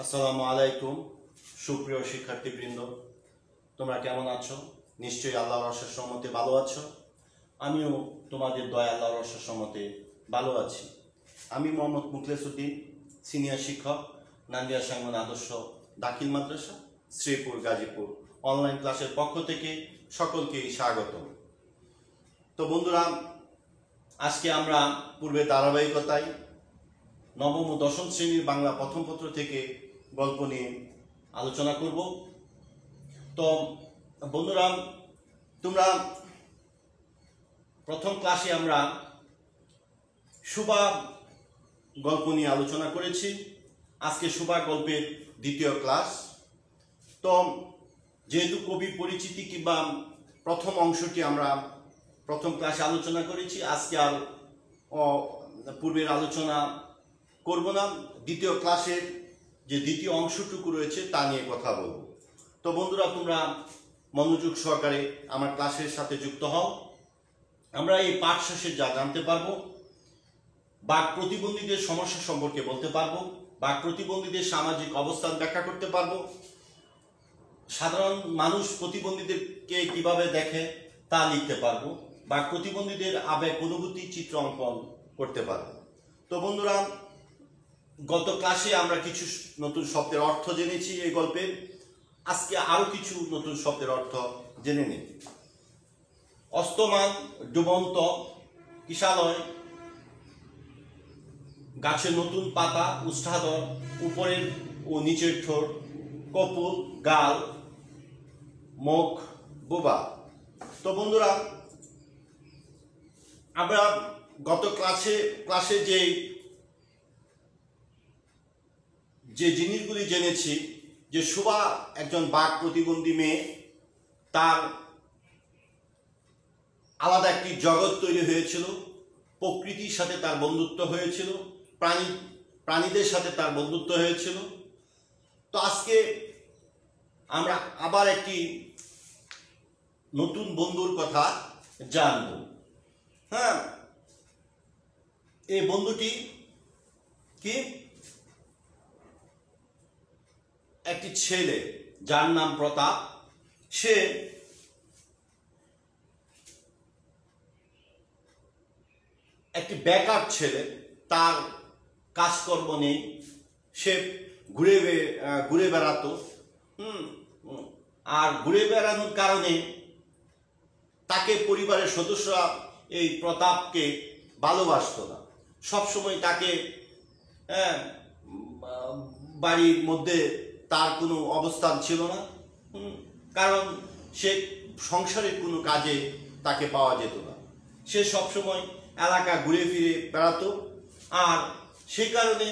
আসসালামু আলাইকুম সুপ্রিয় শিক্ষার্থীবৃন্দ, তোমরা কেমন আছো? নিশ্চয়ই আল্লাহর অশেষ রহমতে ভালো আছো। আমিও তোমাদের দয়া আল্লাহর অশেষ রহমতে ভালো আছি। আমি মোহাম্মদ মুখলেস উদ্দিন, সিনিয়র শিক্ষক, নান্দিয়া সাঙ্গন আদর্শ দাখিল মাদ্রাসা, শ্রীপুর, গাজীপুর। অনলাইন ক্লাসের পক্ষ থেকে সকলকেই স্বাগত। তো বন্ধুরা, আজকে আমরা পূর্বে ধারাবাহিকতায় নবম ও দশম শ্রেণীর বাংলা প্রথম পত্র থেকে গল্প নিয়ে আলোচনা করব। তো বন্ধুরা, তোমরা প্রথম ক্লাসে আমরা সুবা গল্প নিয়ে আলোচনা করেছি। আজকে সুবা গল্পের দ্বিতীয় ক্লাস। তো যেহেতু কবি পরিচিতি কিংবা প্রথম অংশটি আমরা প্রথম ক্লাসে আলোচনা করেছি, আজকে আর পূর্বের আলোচনা করব না। দ্বিতীয় ক্লাসের যে দ্বিতীয় অংশটুকু রয়েছে তা নিয়ে কথা বলব। তো বন্ধুরা, তোমরা মনোযোগ সহকারে আমার ক্লাসের সাথে যুক্ত হও। আমরা এই পাঠ শেষে যা জানতে পারবো, বাক প্রতিবন্ধীদের সমস্যা সম্পর্কে বলতে পারবো, বাক প্রতিবন্ধীদের সামাজিক অবস্থান ব্যাখ্যা করতে পারবো, সাধারণ মানুষ প্রতিবন্ধীদেরকে কিভাবে দেখে তা লিখতে পারবো, বাক প্রতিবন্ধীদের আবেগ অনুভূতি চিত্র অঙ্কন করতে পারবো। তো বন্ধুরা, গত ক্লাসে আমরা কিছু নতুন শব্দের অর্থ জেনেছি এই গল্পের। আজকে আরো কিছু নতুন শব্দের অর্থ জেনে নিই। অস্তমান, ডুবন্ত, কিশালয়, গাছের নতুন পাতা, উষ্ঠাধর, উপরের ও নিচের ঠোঁট, কপুল, গাল, মুখ, বোবা। তো বন্ধুরা, আমরা গত ক্লাসে যে জিনিসগুলি জেনেছি, যে সুবা একজন বাক প্রতিবন্ধী মেয়ে, তার আলাদা একটি জগৎ তৈরি হয়েছিল, প্রকৃতির সাথে তার বন্ধুত্ব হয়েছিল, প্রাণীদের সাথে তার বন্ধুত্ব হয়েছিল। তো আজকে আমরা আবার একটি নতুন বন্ধুর কথা জানব। হ্যাঁ, এই বন্ধুটি কি? একটি ছেলে যার নাম প্রতাপ। সে একটি বেকার ছেলে, তার কাজকর্ম নেই, সে ঘুরে বেড়াতো। আর ঘুরে বেড়ানোর কারণে তাকে পরিবারের সদস্যরা এই প্রতাপকে ভালোবাসতো না। সবসময় তাকে বাড়ির মধ্যে তার কোনো অবস্থান ছিল না, কারণ সে সংসারের কোনো কাজে তাকে পাওয়া যেত না। সে সবসময় এলাকা ঘুরে ফিরে বেড়াতো, আর সেই কারণে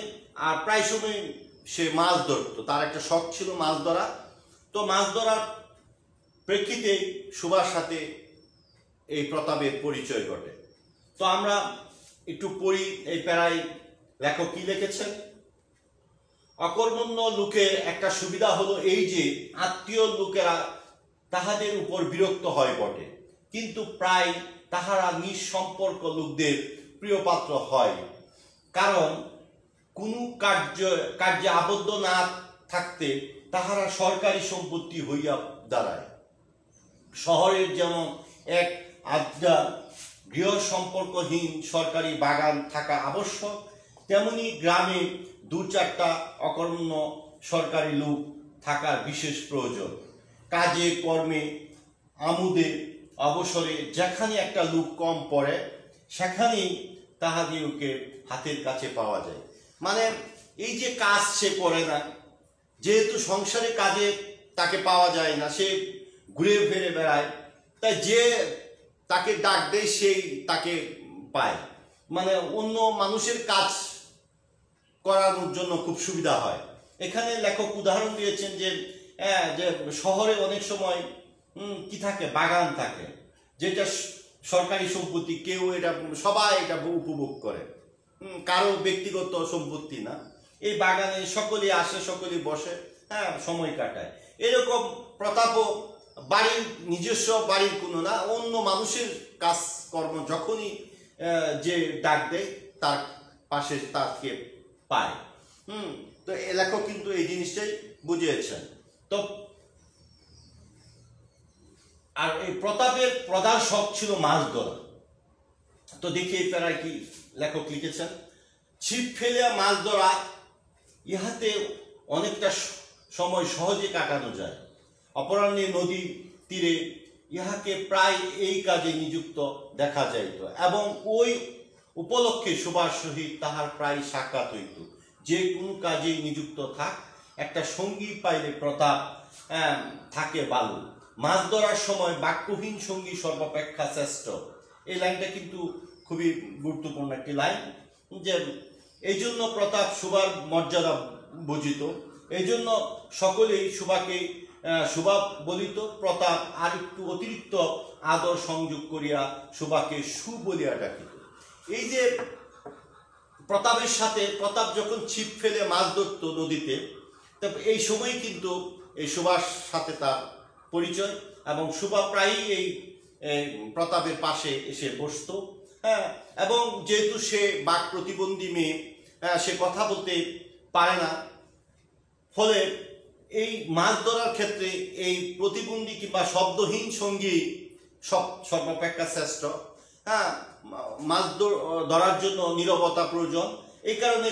আর প্রায় সময় সে মাছ ধরতো। তার একটা শখ ছিল মাছ ধরা। তো মাছ ধরার প্রেক্ষিতে সুভার সাথে এই প্রতাপের পরিচয় ঘটে। তো আমরা একটু পড়ি এই প্যারায় লেখক কি লিখেছেন। অকর্মণ্য লোকের একটা সুবিধা হলো এই যে আত্মীয় লোকেরা তাহাদের উপর বিরক্ত হয় বটে, কিন্তু প্রায় তাহারা নিঃসম্পর্ক লোকদের প্রিয় পাত্র হয়, কারণ কোনো কার্যে আবদ্ধ না থাকতে তাহারা সরকারি সম্পত্তি হইয়া দাঁড়ায়। শহরের যেমন এক আড্ডা গৃহ সম্পর্কহীন সরকারি বাগান থাকা আবশ্যক, তেমনি গ্রামে দু চারটা অকর্মণ্য সরকারি লোক থাকার বিশেষ প্রয়োজন। কাজে কর্মে আমোদে অবসরে যেখানে একটা লোক কম পড়ে, সেখানেই তাহাদিওকে হাতের কাছে পাওয়া যায়। মানে এই যে কাজ সে করে না, যেহেতু সংসারে কাজে তাকে পাওয়া যায় না, সে ঘুরে ফিরে বেড়ায়, তাই যে তাকে ডাক দেয় সেই তাকে পায়। মানে অন্য মানুষের কাজ করানোর জন্য খুব সুবিধা হয়। এখানে লেখক উদাহরণ দিয়েছেন যে শহরে অনেক সময় কি থাকে, বাগান থাকে, যেটা সরকারি সম্পত্তি, কেউ এটা সবাই এটা উপভোগ করে, কারো ব্যক্তিগত সম্পত্তি না। এই বাগানে সকলে আসে, সকলে বসে, সময় কাটায়। এরকম প্রতাপও বাড়ির নিজস্ব বাড়ির কোনো না, অন্য মানুষের কাজকর্ম যখনই যে ডাক দেয় তার পাশে তাকে পায়। তো এ লেখক কিন্তু এই জিনিসটাই বুঝিয়েছেন। তো আর এই প্রতাপের প্রধান শখ ছিল মাছ ধরা। তো দেখি এই প্যারায় কি লেখক লিখেছেন, ছিপ ফেলিয়া মাছ ধরা ইহাতে অনেকটা সময় সহজে কাটানো যায়। অপরাহ্নে নদী তীরে ইহাকে প্রায় এই কাজে নিযুক্ত দেখা যাইত এবং ওই উপলক্ষে সুভার সহিত তাহার প্রায় সাক্ষাৎ হইত। যে কোনো কাজে নিযুক্ত থাক, একটা সঙ্গী পাইলে প্রতাপ থাকে বালু। মাছ ধরার সময় বাক্যহীন সঙ্গী সর্বাপেক্ষা শ্রেষ্ঠ। এই লাইনটা কিন্তু খুবই গুরুত্বপূর্ণ একটি লাইন, যে এই জন্য প্রতাপ সুভার মর্যাদা বুঝিত, এই জন্য সকলেই সুভাকে সুভা বলিত। প্রতাপ আর একটু অতিরিক্ত আদর সংযোগ করিয়া সুভাকে সু বলিয়া ডাকিত। এই যে প্রতাপের সাথে প্রতাপ যখন ছিপ ফেলে মাছ ধরত নদীতে, তবে এই সময় কিন্তু এই সুভার সাথে তার পরিচয়, এবং সুভা প্রায়ই এই প্রতাপের পাশে এসে বসত। হ্যাঁ, এবং যেহেতু সে বাক প্রতিবন্ধী মেয়ে, সে কথা বলতে পারে না, ফলে এই মাছ ধরার ক্ষেত্রে এই প্রতিবন্ধী কিংবা শব্দহীন সঙ্গী সর্বাপেক্ষা শ্রেষ্ঠ। হ্যাঁ, মাছ ধরার জন্য নীরবতা প্রয়োজন। এই কারণে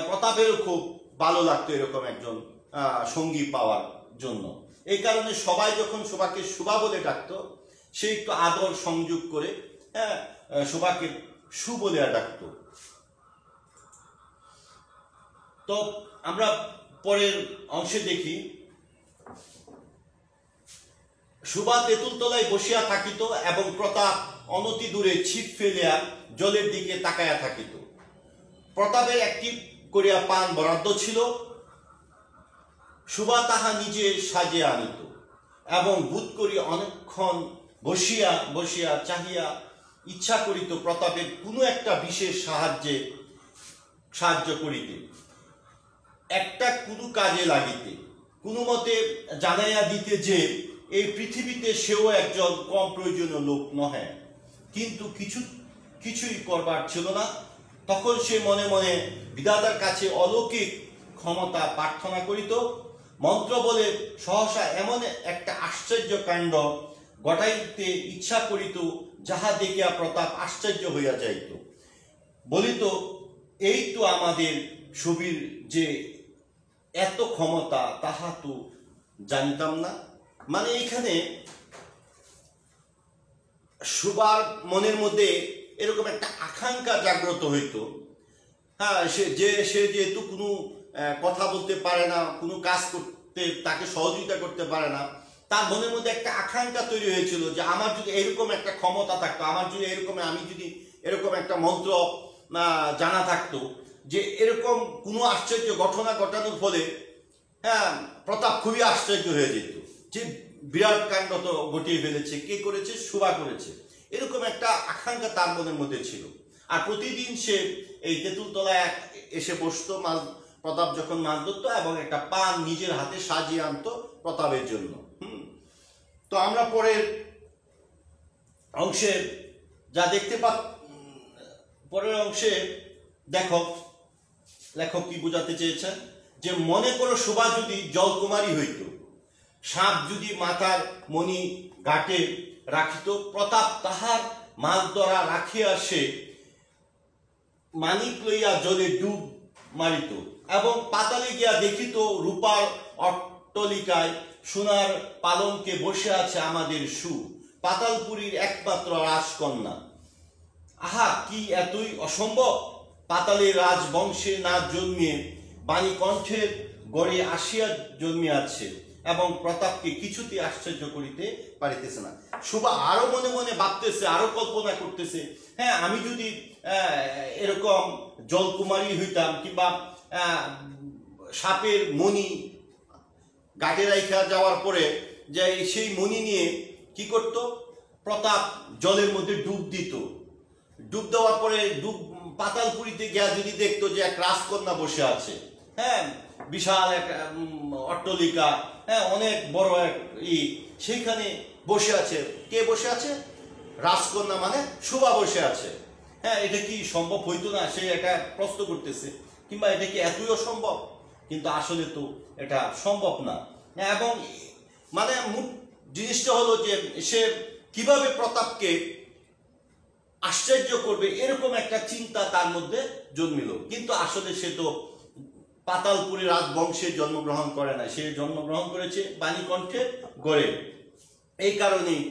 প্রতাপেরও খুব ভালো লাগতো এরকম একজন সঙ্গী পাওয়ার জন্য। এই কারণে সবাই যখন সুভাকে সুভা বলে ডাকতো, সে একটু আদর সংযোগ করে সুভাকে সু বলে ডাকতো। তো আমরা পরের অংশে দেখি, সুভা তেঁতুল তলায় বসিয়া থাকিত এবং প্রতাপ অনতি দূরে ছিপ ফেলিয়া জলের দিকে তাকাইয়া থাকিত। প্রতাপের একটি করিয়া পান বরাদ্দ ছিল, সুভা তাহা নিজে সাজিয়া আনিত এবং বোধ করি অনেকক্ষণ বসিয়া বসিয়া চাহিয়া ইচ্ছা করিত প্রতাপের কোনো একটা বিশেষ সাহায্য করিতে, একটা কোনো কাজে লাগিতে, কোনো মতে জানাইয়া দিতে যে এই পৃথিবীতে সেও একজন কম প্রয়োজনীয় লোক নহে। কিন্তু কিছুই করবার ছিল না। তখন সে মনে মনে বিধাতার কাছে অলৌকিক ক্ষমতা প্রার্থনা করিত। মন্ত্র বলে সহসা এমন একটা আশ্চর্য কাণ্ড ঘটাইতে ইচ্ছা করিত, যাহা দেখিয়া প্রতাপ আশ্চর্য হইয়া যাইত, বলিত, এই তো আমাদের সুবীর যে এত ক্ষমতা, তাহা তো জানিতাম না। মানে এখানে সুভার মনের মধ্যে এরকম একটা আকাঙ্ক্ষা জাগ্রত হইত। হ্যাঁ, সে যেহেতু কোনো কথা বলতে পারে না, কোনো কাজ করতে তাকে সহযোগিতা করতে পারে না, তার মনের মধ্যে একটা আকাঙ্ক্ষা তৈরি হয়েছিল যে আমার যদি এরকম একটা ক্ষমতা থাকতো, আমি যদি এরকম একটা মন্ত্র জানা থাকতো, যে এরকম কোনো আশ্চর্য ঘটনা ঘটানোর ফলে হ্যাঁ প্রতাপ খুবই আশ্চর্য হয়ে যেত, যে বিরাট কাণ্ড তো ঘটিয়ে ফেলেছে, কে করেছে? সুভা করেছে। এরকম একটা আকাঙ্ক্ষা তার মনের মধ্যে ছিল। আর প্রতিদিন সে এই তেঁতুল তলায় এসে বসতো প্রতাপ যখন মাছ ধরত, এবং একটা পান নিজের হাতে সাজিয়ে আনতো প্রতাপের জন্য। তো আমরা পরের অংশে যা দেখতে পরের অংশে লেখক কি বোঝাতে চেয়েছেন, যে মনে করো সুভা যদি জলকুমারী হইত, সাপ যদি মাথার মণি ঘাটে রাখিত, প্রতাপ তাহার মাছ ধরা রাখিয়া সে মানিক লইয়া জলে ডুব মারিত এবং পাতালে গিয়া দেখিত রূপার অট্টলিকায় সোনার পালঙ্কে বসে আছে আমাদের সু, পাতালপুরীর একমাত্র রাজকন্যা। আহা, কি এতই অসম্ভব! পাতালের রাজবংশে না জন্মিয়ে বাণীকণ্ঠের গড়ে আসিয়া জন্মিয়াছে এবং প্রতাপকে কিছুতে আশ্চর্য করিতে পারিতেছে না। সুভা আরো মনে মনে ভাবতেছে, আরো কল্পনা করতেছে, হ্যাঁ আমি যদি এরকম জলকুমারী হইতাম, কিংবা সাপের মণি ঘাটে রাইখা যাওয়ার পরে যে সেই মণি নিয়ে কি করত, প্রতাপ জলের মধ্যে ডুব দিত। ডুব দেওয়ার পরে পাতালপুরীতে গিয়া যদি দেখতো যে এক রাজকন্যা বসে আছে, হ্যাঁ বিশাল এক অট্টলিকা, হ্যাঁ অনেক বড় এক সেইখানে বসে আছে। কে বসে আছে? রাজকন্যা, মানে সুভা বসে আছে। হ্যাঁ, এটা কি সম্ভব হইতো না? সে একটা প্রশ্ন করতেছে, কিংবা এটা কি এতই অসম্ভব? কিন্তু আসলে তো এটা সম্ভব না। এবং মানে জিনিসটা হলো যে সে কিভাবে প্রতাপকে আশ্চর্য করবে এরকম একটা চিন্তা তার মধ্যে জন্মিল। কিন্তু আসলে সে তো পাতালপুরে রাজবংশে জন্মগ্রহণ করে না, সে জন্মগ্রহণ করেছে বাণীকণ্ঠের গড়ে। এই কারণেই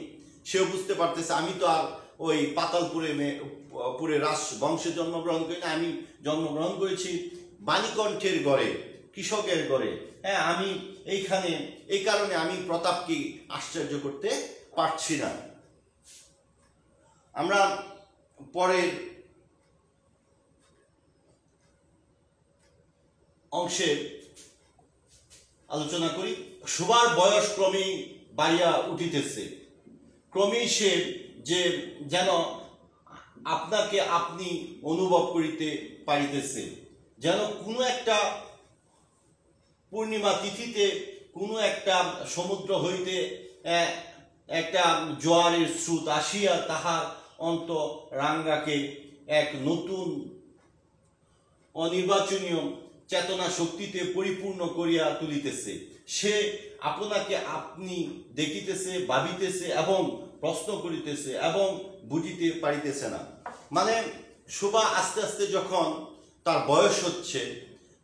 সেও বুঝতে পারতেছে আমি তো আর ওই পাতালপুরে রাজবংশে জন্মগ্রহণ করি না, আমি জন্মগ্রহণ করেছি বাণীকণ্ঠের গড়ে, কৃষকের গড়ে। হ্যাঁ, আমি এইখানে এই কারণে আমি প্রতাপকে আশ্চর্য করতে পারছি না। আমরা পরের অংশে আলোচনা করি। সুবার বয়স ক্রমেই বাড়িয়া উঠিতেছে, ক্রমেই সে যে যেন আপনাকে আপনি অনুভব করিতে পারিতেছে, যেন কোনো একটা পূর্ণিমা তিথিতে কোনো একটা সমুদ্র হইতে একটা জোয়ারের স্রোত আসিয়া তাহার অন্তরাঙ্গাকে এক নতুন অনির্বাচনীয় চেতনা শক্তিতে পরিপূর্ণ করিয়া তুলিতেছে। সে আপনাকে আপনি দেখিতেছে, ভাবিতেছে এবং প্রশ্ন করিতেছে এবং বুঝিতে পারিতেছে না। মানে শোভা আস্তে আস্তে যখন তার বয়স হচ্ছে,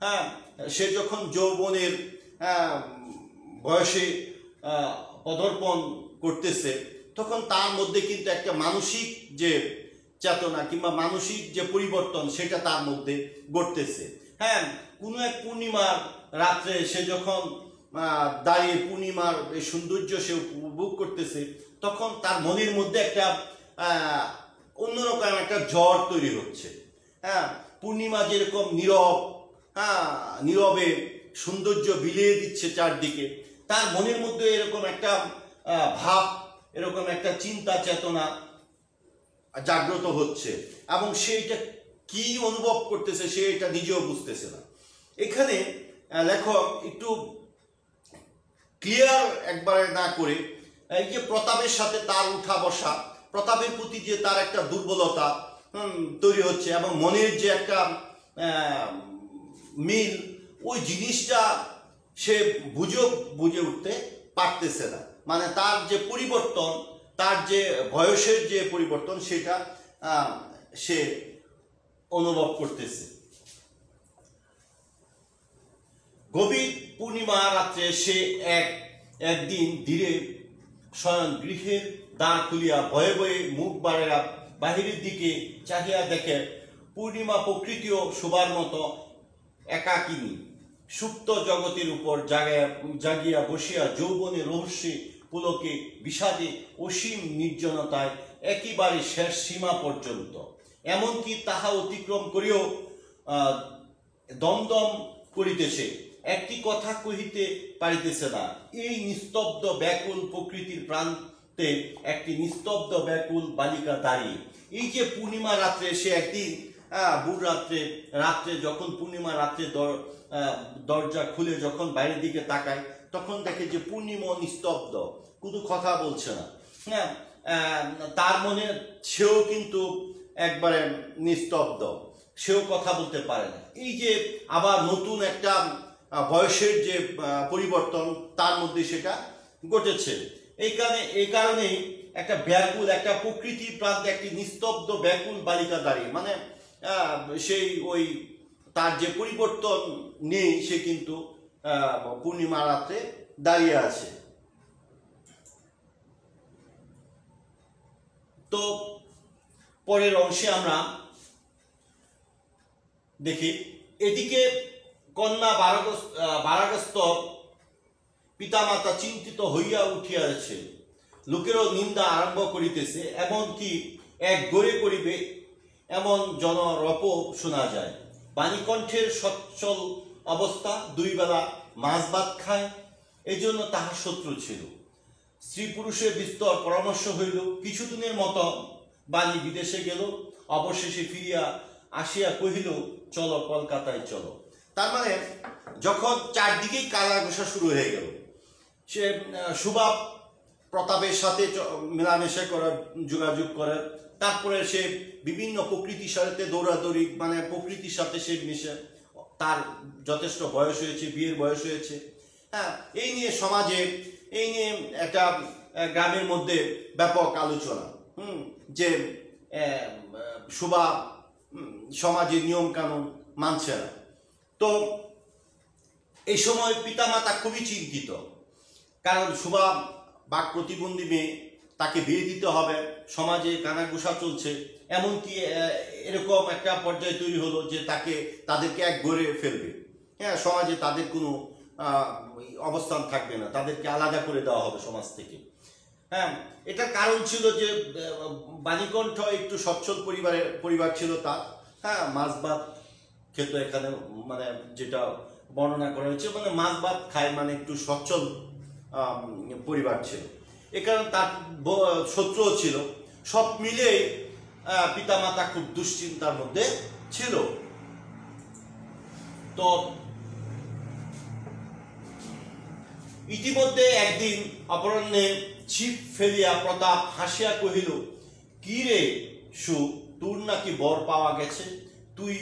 হ্যাঁ, সে যখন যৌবনের বয়সে পদার্পণ করতেছে, তখন তার মধ্যে কিন্তু একটা মানসিক যে চেতনা কিংবা মানসিক যে পরিবর্তন সেটা তার মধ্যে ঘটতেছে। হ্যাঁ, কোনো এক পূর্ণিমার রাত্রে সে যখন দাঁড়িয়ে পূর্ণিমার এই সৌন্দর্য সে উপভোগ করতেছে, তখন তার মনের মধ্যে একটা অন্যরকম একটা জ্বর তৈরি হচ্ছে। হ্যাঁ, পূর্ণিমা যেরকম নীরব, নীরবে সৌন্দর্য বিলিয়ে দিচ্ছে চারদিকে, তার মনের মধ্যে এরকম একটা ভাব, এরকম একটা চিন্তা চেতনা জাগ্রত হচ্ছে এবং সে এটা কি অনুভব করতেছে সে এটা নিজেও বুঝতেছে না। এখানে লেখক একটু ক্লিয়ার একবারে না করে এই যে প্রতাপের সাথে তার উঠা বসা, প্রতাপের প্রতি যে তার একটা দুর্বলতা তৈরি হচ্ছে এবং মনের যে একটা মিল, ওই জিনিসটা সে বুঝে উঠতে পারতেছে না। মানে তার যে পরিবর্তন, তার যে বয়সের যে পরিবর্তন সেটা সে অনুভব করতেছে। গভীর পূর্ণিমা রাত্রে সে একদিন ধীরে শয়ন গৃহের দ্বার খুলিয়া ভয়ে ভয়ে মুখ বাহিরের দিকে চাহিয়া দেখে পূর্ণিমা প্রকৃতিও শোবার মতো একাকিনী সুপ্ত জগতের উপর জাগিয়া বসিয়া যৌবনে রহস্যে পুলকে বিষাদে অসীম নির্জনতায় একেবারে শেষ সীমা পর্যন্ত, এমনকি তাহা অতিক্রম করিও দমদম করিতেছে, একটি কথা কহিতে পারিতেছে না। এই নিস্তব্ধ ব্যাকুল প্রকৃতির প্রান্তে একটি নিস্তব্ধ ব্যাকুল বালিকা দাঁড়িয়ে। এই যে পূর্ণিমা রাত্রে সে একদিন বুড় রাত্রে যখন পূর্ণিমা রাত্রে দরজা খুলে যখন বাইরের দিকে তাকায়, তখন দেখে যে পূর্ণিমা নিস্তব্ধ, কোনো কথা বলছে না। হ্যাঁ, তার মনে সেও কিন্তু একবারে নিস্তব্ধ, সেও কথা বলতে পারে না। এই যে আবার নতুন একটা বয়সের যে পরিবর্তন তার মধ্যে সেটা ঘটেছে। এই কারণেই একটা ব্যাকুল, একটা প্রকৃতির প্রান্তে একটি নিস্তব্ধ ব্যাকুল বালিকা দাঁড়িয়ে, মানে সেই ওই তার যে পরিবর্তন নেই, সে কিন্তু পূর্ণিমা রাত্রে দাঁড়িয়ে আছে। তো পরের অংশে আমরা দেখি, এদিকে কন্যা বারাগস্ত পিতামাতা চিন্তিত হইয়া উঠিয়াছে, লোকেরও নিন্দা আরম্ভ করিতেছে, এমনকি এক গড়ে করিবে এমন জনরপ শোনা যায়। বাণীকণ্ঠের সচ্ছল অবস্থা, দুই বেলা মাছ ভাত খায়, এই জন্য তাহার শত্রু ছিল। স্ত্রী পুরুষের বিস্তর পরামর্শ হইল, কিছুদিনের মতো বাণী বিদেশে গেল, অবশেষে ফিরিয়া আসিয়া কহিল, চলো কলকাতায় চলো। তার মানে যখন চারদিকেই কালাঘোষা শুরু হয়ে গেল, সে সুভা প্রতাপের সাথে মেলামেশা করার, যোগাযোগ করার, তারপরে সে বিভিন্ন প্রকৃতির সাথে দৌড়াদৌড়ি, মানে প্রকৃতির সাথে সে মিশে তার যথেষ্ট বয়স হয়েছে, বিয়ের বয়স হয়েছে। হ্যাঁ, এই নিয়ে সমাজে, এই নিয়ে একটা গ্রামের মধ্যে ব্যাপক আলোচনা, যে সুভা সমাজের নিয়ম কানুন মানছে না। তো এই সময় পিতামাতা খুবই চিন্তিত, কারণ সুভা বাক প্রতিবন্ধী মেয়ে, তাকে বিয়ে দিতে হবে, সমাজে কানাঘুষা চলছে, এমনকি এরকম একটা পর্যায়ে তৈরি হলো যে তাদেরকে এক ঘরে ফেলবে। হ্যাঁ, সমাজে তাদের কোনো অবস্থান থাকবে না, তাদেরকে আলাদা করে দেওয়া হবে সমাজ থেকে। হ্যাঁ, এটার কারণ ছিল যে বাণীকণ্ঠ একটু সচ্ছল পরিবার ছিল তার। হ্যাঁ, মাছ ভাত খেত এখানে, মানে যেটা বর্ণনা করা হয়েছে, মানে মাছ ভাত খায়, মানে একটু সচ্ছল পরিবার ছিল। এ কারণে তার শত্রুও ছিল। সব মিলে পিতামাতা খুব দুশ্চিন্তার মধ্যে ছিল। তো ইতিমধ্যে একদিন অপরাহ্নে ছিপ ফেলিয়া প্রতাপ হাসিয়া কহিল, কি রে সু, তোর নাকি বর পাওয়া গেছে, তুই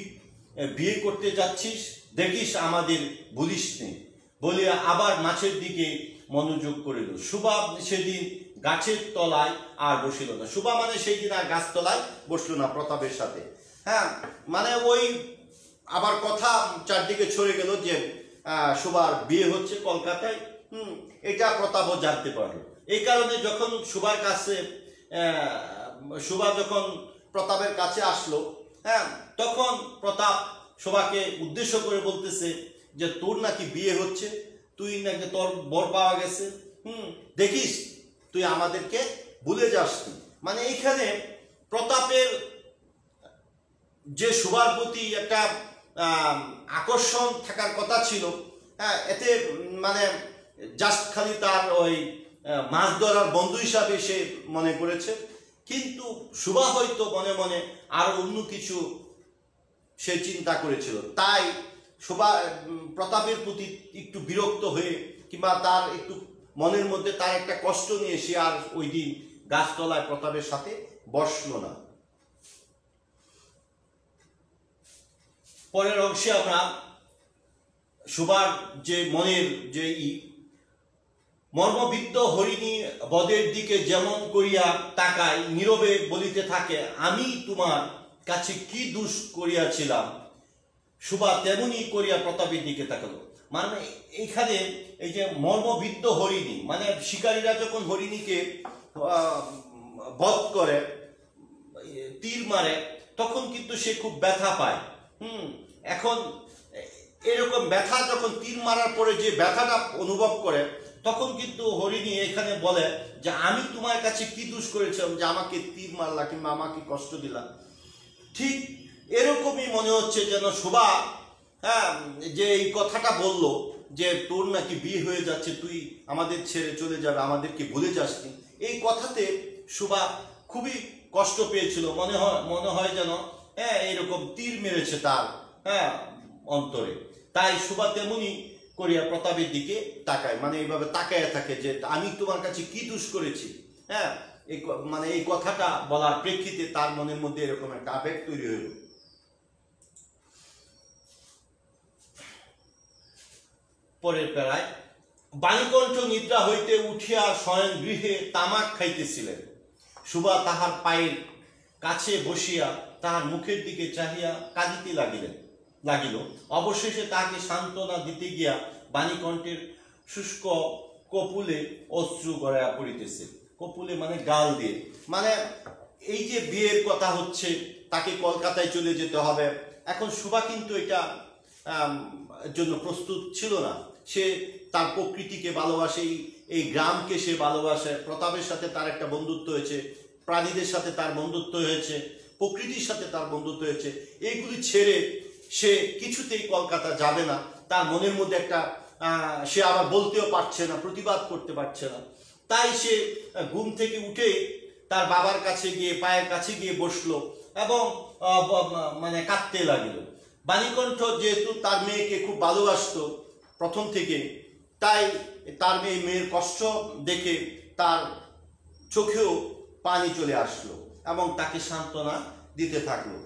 বিয়ে করতে যাচ্ছিস, দেখিস আমাদের ভুলিস নেই, বলিয়া আবার মাছের দিকে মনোযোগ করিল। সুভা সেদিন গাছের তলায় আর বসিল না। সুভা মানে সেই দিন আর গাছ তলায় বসলো না প্রতাপের সাথে। হ্যাঁ, মানে ওই আবার কথা চারদিকে ছড়ে গেল যে সুভার বিয়ে হচ্ছে কলকাতায়। এটা প্রতাপও জানতে পারলো। এই কারণে যখন সুভা যখন প্রতাপের কাছে আসলো, হ্যাঁ, তখন প্রতাপ সুভাকে উদ্দেশ্য করে বলতেছে যে তোর নাকি বিয়ে হচ্ছে, তুই নাকি তোর বর পাওয়া গেছে, দেখিস তুই আমাদেরকে ভুলে যাস। মানে এইখানে প্রতাপের যে সুভার প্রতি একটা আকর্ষণ থাকার কথা ছিল, হ্যাঁ, এতে মানে জাস্ট খালি তার ওই মাছ ধরার বন্ধু হিসাবে সে মনে করেছে, কিন্তু সুভা হয়তো মনে মনে আরো অন্য কিছু সে চিন্তা করেছিল। তাই সুভা প্রতাপের প্রতি একটু বিরক্ত হয়ে, কিংবা তার একটু মনের মধ্যে তার একটা কষ্ট নিয়ে সে আর ওই দিন গাছতলায় প্রতাপের সাথে বসলো না। পরের অংশে আমরা সুভার যে মনের যে মর্মবিদ্ধ হরিণী বদের দিকে যেমন করিয়া তাকায়, নীরবে বলিতে থাকে, আমি তোমার কাছে কি দোষ করিয়াছিলাম। সুভা তেমনি করিয়া প্রতাপের দিকে তাকালো। মানে এইখানে এই যে মর্মবিদ্ধ হরিণী, মানে শিকারীরা যখন হরিণীকে বধ করে, তীর মারে, তখন কিন্তু সে খুব ব্যথা পায়। এখন এরকম ব্যথা যখন তীর মারার পরে যে ব্যথাটা অনুভব করে, তখন কিন্তু হরিণী এখানে বলে যে আমি তোমার কাছে কি দোষ করেছিলাম যে আমাকে তীর মারলা কিংবা আমাকে কষ্ট দিলা। ঠিক এরকমই মনে হচ্ছে যেন সুভা, হ্যাঁ, যে এই কথাটা বলল যে তোর নাকি বিয়ে হয়ে যাচ্ছে, তুই আমাদের ছেড়ে চলে যাবে, আমাদেরকে ভুলে যাসনি, এই কথাতে সুভা খুবই কষ্ট পেয়েছিল। মনে হয় যেন হ্যাঁ এরকম তীর মেরেছে তার অন্তরে। তাই সুভা তেমনি করিয়া প্রতাপের দিকে তাকায়, মানে এইভাবে তাকায় থাকে যে আমি তোমার কাছে কি দোষ করেছি। হ্যাঁ, মানে এই কথাটা বলার প্রেক্ষিতে তার মনের মধ্যে এরকম একটা আবেগ তৈরি হইল। পরের প্যারায়, বাণীকণ্ঠ নিদ্রা হইতে উঠিয়া শয়ন গৃহে তামাক খাইতেছিলেন। সুভা তাহার পায়ের কাছে বসিয়া তাহার মুখের দিকে চাহিয়া কাঁদিতে লাগিল। অবশেষে তাহাকে সান্ত্বনা দিতে গিয়া বাণীকণ্ঠের শুষ্ক কপুলে অশ্রু গড়াইয়া পড়িতেছে। কপুলে মানে গাল দিয়ে, মানে এই যে বিয়ের কথা হচ্ছে, তাকে কলকাতায় চলে যেতে হবে। এখন সুভা কিন্তু এটা জন্য প্রস্তুত ছিল না। সে তার প্রকৃতিকে ভালোবাসে, এই গ্রামকে সে ভালোবাসে। প্রতাপের সাথে তার একটা বন্ধুত্ব হয়েছে, প্রাণীদের সাথে তার বন্ধুত্ব হয়েছে, প্রকৃতির সাথে তার বন্ধুত্ব হয়েছে। এইগুলি ছেড়ে সে কিছুতেই কলকাতা যাবে না। তার মনের মধ্যে একটা সে আবার বলতেও পারছে না, প্রতিবাদ করতে পারছে না। তাই সে ঘুম থেকে উঠে তার বাবার কাছে গিয়ে পায়ের কাছে গিয়ে বসলো এবং মানে কাঁদতে লাগলো। বাণীকণ্ঠ যেহেতু তার মেয়েকে খুব ভালোবাসতো প্রথম থেকে, তাই তার মেয়ের কষ্ট দেখে তার চোখেও পানি চলে আসলো এবং তাকে সান্ত্বনা দিতে থাকলো।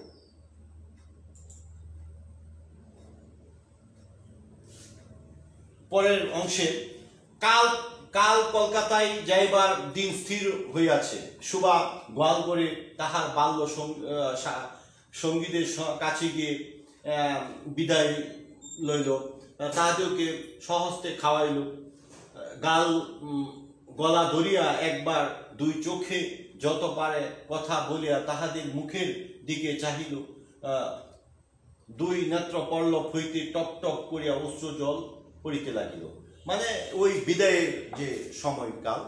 পরের অংশে কাল কাল কলকাতায় যাইবার দিন স্থির হইয়াছে। সুভা গোয়ালঘরে তাহার বাল্য সঙ্গীদের কাছে গিয়ে বিদায় লইল, তাহাদেরকে সহস্তে খাওয়াইল। গলা ধরিয়া একবার দুই চোখে যত পারে কথা বলিয়া তাহাদের মুখের দিকে চাহিল। দুই নেত্র পল্লব হইতে টপ টপ করিয়া অশ্র জল পড়িতে লাগিল। মানে ওই বিদায়ের যে সময়কাল,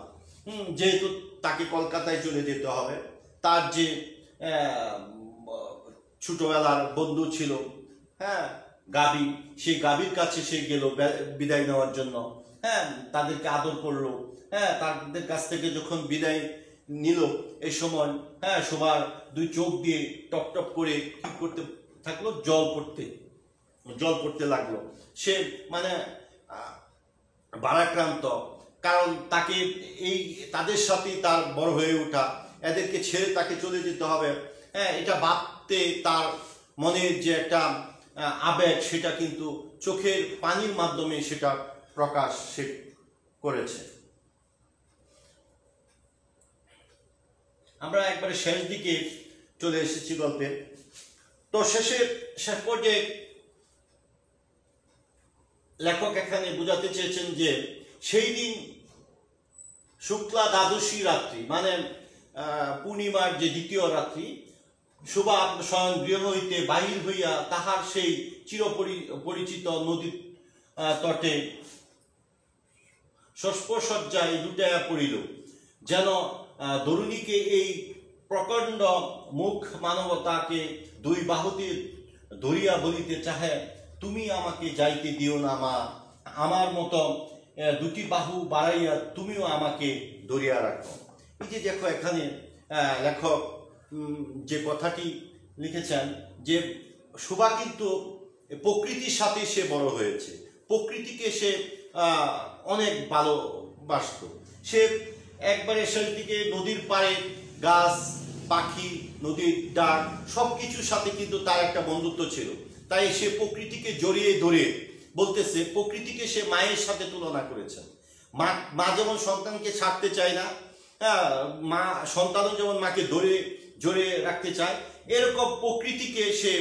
যেহেতু তাকে কলকাতায় চলে যেতে হবে, তার যে ছোটবেলার বন্ধু ছিল, হ্যাঁ, গাবি, সেই গাবির কাছে সে গেল বিদায় নেওয়ার জন্য। হ্যাঁ, তাদেরকে আদর করলো। হ্যাঁ, তাদের কাছ থেকে যখন বিদায় নিল, এই সময় হ্যাঁ সবার দুই চোখ দিয়ে টপ টপ করে কি করতে থাকলো, জল পড়তে লাগলো। সে মানে ভারাক্রান্ত, কারণ তাকে তাদের সাথে তার বড় হয়ে ওঠা, এদেরকে ছেড়ে তাকে চলে যেতে হবে। হ্যাঁ, এটা ভাবতে তার মনের যে একটা আবেগ, সেটা কিন্তু চোখের পানির মাধ্যমে সেটা প্রকাশ সে করেছে। আমরা একবারে শেষ দিকে চলে এসেছি গল্পের। তো শেষ পর্যায়ে লেখক এখানে বোঝাতে চেয়েছেন যে সেই দিন শুক্লা দ্বাদশী রাত্রি, মানে পূর্ণিমার যে দ্বিতীয় রাত্রি, সুভা স্বয়ং গৃহ হইতে বাহির হইয়া তাহার সেই চিরপরিচিত নদীর তটে শস্পসজ্জায় লুটাইয়া পড়িল, যেন তরুণীকে এই প্রকাণ্ড মুখ মানবতাকে দুই বাহুতে ধরিয়া বলিতে চাহে, তুমি আমাকে যাইতে দিও না মা, আমার মতো দুটি বাহু বাড়াইয়া তুমিও আমাকে ধরিয়া রাখো। এই যে দেখো এখানে লেখক যে কথাটি লিখেছেন, যে সুভা কিন্তু প্রকৃতির সাথে সে বড় হয়েছে, প্রকৃতিকে সে অনেক ভালোবাসত। সে একবারে সেদিকে নদীর পাড়ে গাছ, পাখি, নদীর ডাক সবকিছুর সাথে কিন্তু তার একটা বন্ধুত্ব ছিল। তাই সে প্রকৃতিকে জড়িয়ে ধরে বলতেছে, প্রকৃতিকে সে মায়ের সাথে তুলনা করেছেন। মা যেমন সন্তানকে ছাড়তে চায় না, মা সন্তানও যেমন মাকে জড়িয়ে রাখতে চায়, এরকম প্রকৃতিকে সে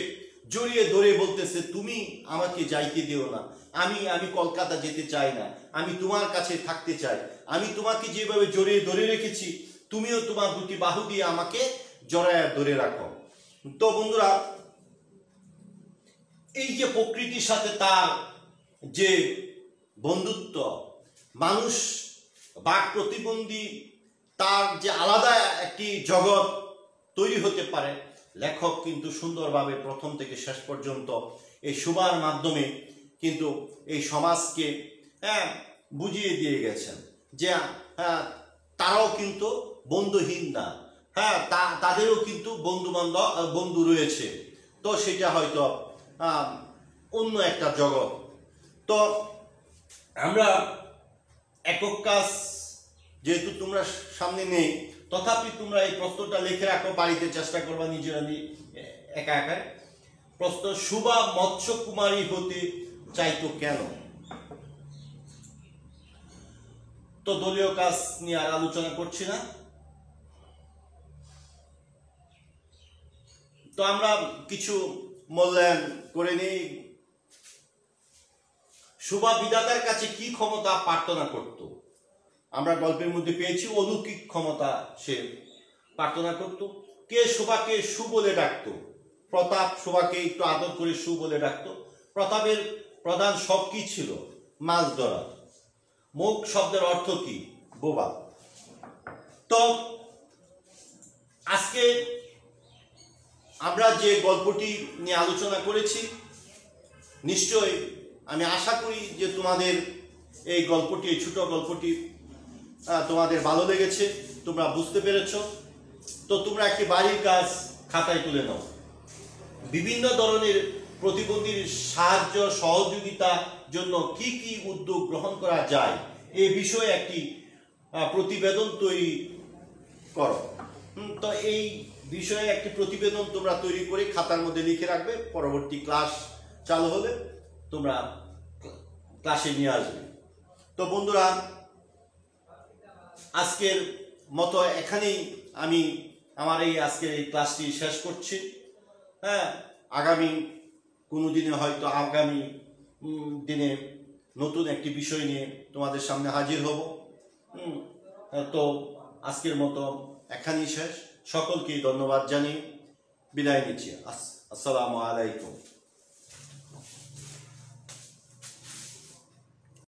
জড়িয়ে ধরে বলতেছে, তুমি আমাকে যাইতে দিও না, আমি কলকাতা যেতে চাই না, আমি তোমার কাছে থাকতে চাই, আমি তোমাকে যেভাবে জড়িয়ে ধরে রেখেছি তুমিও তোমার দুটি বাহু দিয়ে আমাকে জড়ায় ধরে রাখো। তো বন্ধুরা, এই যে প্রকৃতির সাথে তার যে বন্ধুত্ব, মানুষ বাক প্রতিবন্ধী, তার যে আলাদা একটি জগৎ তৈরি হতে পারে, লেখক কিন্তু সুন্দরভাবে প্রথম থেকে শেষ পর্যন্ত এই সুভার মাধ্যমে কিন্তু এই সমাজকে বুঝিয়ে দিয়ে গেছেন যে তারাও কিন্তু বন্ধুহীন না, তাদেরও কিন্তু বন্ধু রয়েছে। তো সেটা হয়তো অন্য একটা জগৎ। তো আমরা একক কাজ যেহেতু তোমরা সামনে নেই, তথাপি তোমরা এই প্রশ্নটা লিখে রাখো, বাড়িতে চেষ্টা করবা নিজেরা একা একা। প্রশ্ন, সুভা মৎস্য কুমারী হতে চাইতো কেন? তো দলীয় কাজ নিয়ে আর আলোচনা করছি না। তো আমরা কিছু মূল্যায়ন করে নিই। সুভা বিধাতার কাছে কি ক্ষমতা প্রার্থনা করত? আমরা গল্পের মধ্যে পেয়েছি অলৌকিক ক্ষমতা সে প্রার্থনা করত। কে সুভাকে সু বলে ডাকত? প্রতাপ সুভাকে একটু আদর করে সু বলে ডাকত। প্রতাপের প্রধান শখ কি ছিল? মাছ ধরা। মুখ শব্দের অর্থ কি? বোবা। তো আজকে আমরা যে গল্পটি নিয়ে আলোচনা করেছি, নিশ্চয়ই আমি আশা করি যে তোমাদের এই গল্পটি, এই ছোট গল্পটি তোমাদের ভালো লেগেছে, তোমরা বুঝতে পেরেছ। তো তোমরা একটি বাড়ির কাজ খাতায় তুলে নাও। বিভিন্ন ধরনের প্রতিবন্ধীর সাহায্য সহযোগিতার জন্য কি কি উদ্যোগ গ্রহণ করা যায় এই বিষয়ে একটি প্রতিবেদন তৈরি করো। তো এই বিষয়ে একটি প্রতিবেদন তোমরা তৈরি করে খাতার মধ্যে লিখে রাখবে। পরবর্তী ক্লাস চালু হলে তোমরা ক্লাসে নিয়ে আসবে। তো বন্ধুরা, আজকের মতো এখানেই আমি আমার আজকের এই ক্লাসটি শেষ করছি। হ্যাঁ, আগামী কোনো দিনে হয়তো আগামী দিনে নতুন একটি বিষয় নিয়ে তোমাদের সামনে হাজির হব। তো আজকের মতো এখানেই শেষ। সকলকেই ধন্যবাদ জানিয়ে বিদায় নিচ্ছি। আসসালামু আলাইকুম।